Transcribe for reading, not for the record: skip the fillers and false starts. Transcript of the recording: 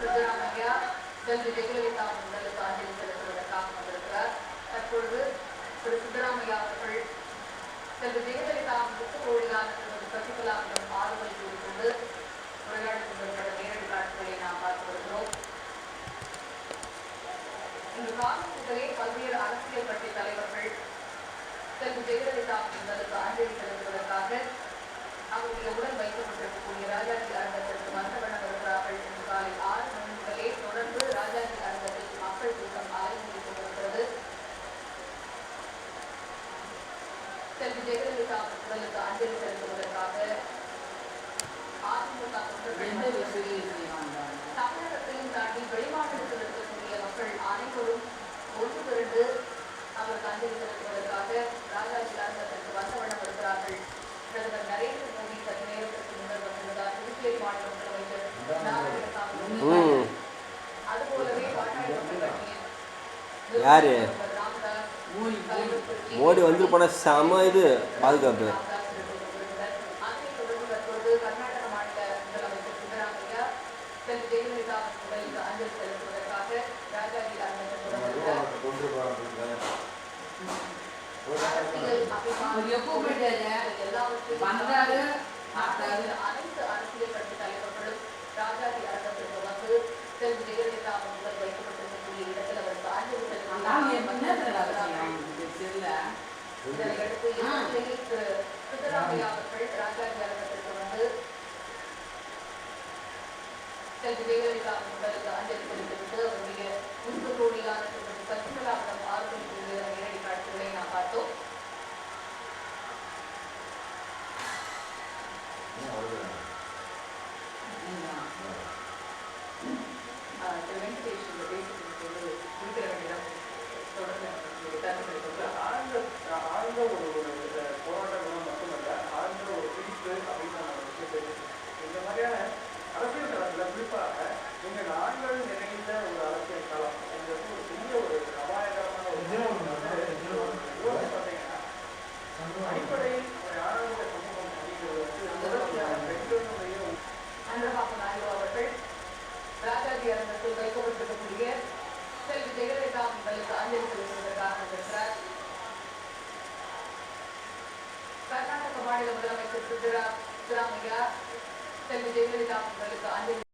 சித்தராமையா செல்வி ஜெயலலிதா உடலுக்கு அஞ்சலி செலுத்துவதற்காக வந்திருக்கிறார். தற்பொழுது திரு சித்தராமையா அவர்கள் செல்வி ஜெயலலிதா முத்துக்கோடியான திருமதி சசிகலாவிடம் ஆறுதல் கூறிக்கொண்டு உரையாடி கொண்டிருக்கிற நேரடி காட்சிகளை நாம் பார்த்து வருகிறோம். இன்று காலத்திலே பல்வேறு அரசியல் கட்சி தலைவர்கள் செல்வி ஜெயலலிதா உடலுக்கு அஞ்சலி செலுத்துவதற்காக அவருடைய உடல் வைக்கப்பட்டிருக்கக்கூடிய ராஜாஜி அரங்கத்திற்கு வந்தவண்ண வருகிறார்கள். இன்று காலை 6 மணி முதலே தொடர்ந்து ராஜாஜி அரங்கத்தில் மக்கள் கூட்டம் அலைமோதிக் கொண்டிருக்கிறது. செல்வி ஜெயலலிதா உடலுக்கு அஞ்சலி செலுத்துவதற்காக அதிமுக தமிழகத்தையும் தாண்டி வெளிமாநிலத்தில் இருக்கக்கூடிய மக்கள் அனைவரும் ஒன்று திரண்டு அவருக்கு அஞ்சலி செலுத்துவதற்காக ராஜாஜி அரங்கத்திற்கு வந்தவண்ணம் வருகிறார்கள். பிரதமர் நரேந்திர மோடி சற்று நேரத்திற்கு முன்னர் வந்திருந்தார். புதுச்சேரி மாநில முதலமைச்சர் நாராயணசாமி, அதுபோலவே பாட்டாளி மக்கள் கட்சியின் யாரு மோடி வந்து போன செம இது பாதுகாப்பு. அதனைத் தொடர்ந்து தற்பொழுது கர்நாடக மாநில முதலமைச்சர் சித்தராமையா செல்வி ஜெயலலிதா உடலுக்கு அஞ்சலி செலுத்துவதற்காக ராஜாஜி அரங்கத்திற்கு வந்திருக்கிறார். அனைத்து அரசியல் கட்சி தலைவர்களும் ராஜாஜி அரங்கத்திற்கு வந்து செல்வி ஜெயலலிதா முதல் வைக்கப்பட்டிருக்கக்கூடிய இடத்தில் அவருக்கு அஞ்சலி இதனையடுத்து சித்தராமையா அவர்கள் ராஜாஜி அரங்கத்திற்கு வந்து செல்வி ஜெயலலிதா உடலுக்கு அஞ்சலி செலுத்திவிட்டு அவருடைய முத்துக்கோடியான திருமதி சசிகலாவிடம் ஆறுதல் கூறிய நேரடி காட்சிகளை நாம் பார்த்தோம். திரு வெங்கடேஷ் இந்த பேசிட்டு குறிப்பிட வேண்டியதான் தொடர்ந்து ஆழ்ந்த ஒரு போராட்ட குணம் மட்டுமல்ல, ஆழ்ந்த ஒரு பிடிப்பு அப்படின்னு நம்ம விஷயத்தை இந்த மாதிரியான அரசியல் களத்தில் குறிப்பாக நீங்கள் ஆண்கள் நிறைந்த ஒரு அரசியல் களம் என்பது ஒரு பெரிய ஒரு அபாயகரமான ஒரு பார்த்தீங்கன்னா அடிப்படையில் ஒரு ஆரோக்கிய சமூகம் அப்படிங்கிறது தொடர்ச்சியான பெண்களுடைய சந்திரபாபு நாயுடு அவர்கள் ராஜாஜி அரங்கத்தில் வைக்கப்பட்டிருக்கக்கூடிய செல்வி ஜெயலலிதா உடலுக்கு அஞ்சலி செலுத்துவதற்காக வந்திருக்கிறார். கர்நாடக மாநில முதலமைச்சர் சித்தராமையா செல்வி ஜெயலலிதா உடலுக்கு அஞ்சலி